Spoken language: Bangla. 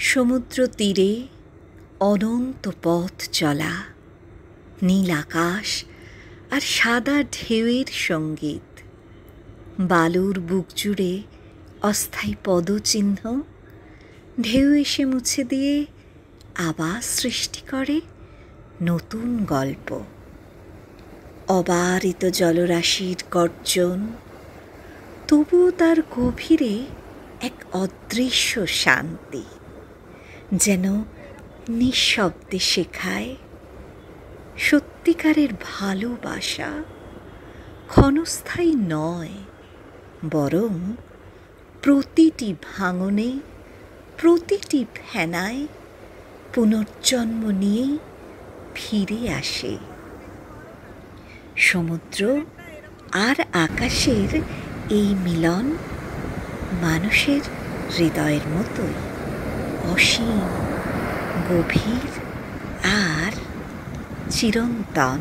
সমুদ্র তীরে অনন্ত পথ চলা, নীল আকাশ আর সাদা ঢেউয়ের সঙ্গীত, বালুর বুক জুড়ে অস্থায়ী পদচিহ্ন, ঢেউ এসে মুছে দিয়ে আবার সৃষ্টি করে নতুন গল্প। অবারিত জলরাশির গর্জন, তবুও তার গভীরে এক অদৃশ্য শান্তি, যেন নিঃশব্দে শেখায় সত্যিকারের ভালোবাসা ক্ষণস্থায়ী নয়, বরং প্রতিটি ভাঙনে, প্রতিটি ফেনায় পুনর্জন্ম নিয়ে ফিরে আসে। সমুদ্র আর আকাশের এই মিলন মানুষের হৃদয়ের মতোই অসীম, গভীর আর চিরন্তন।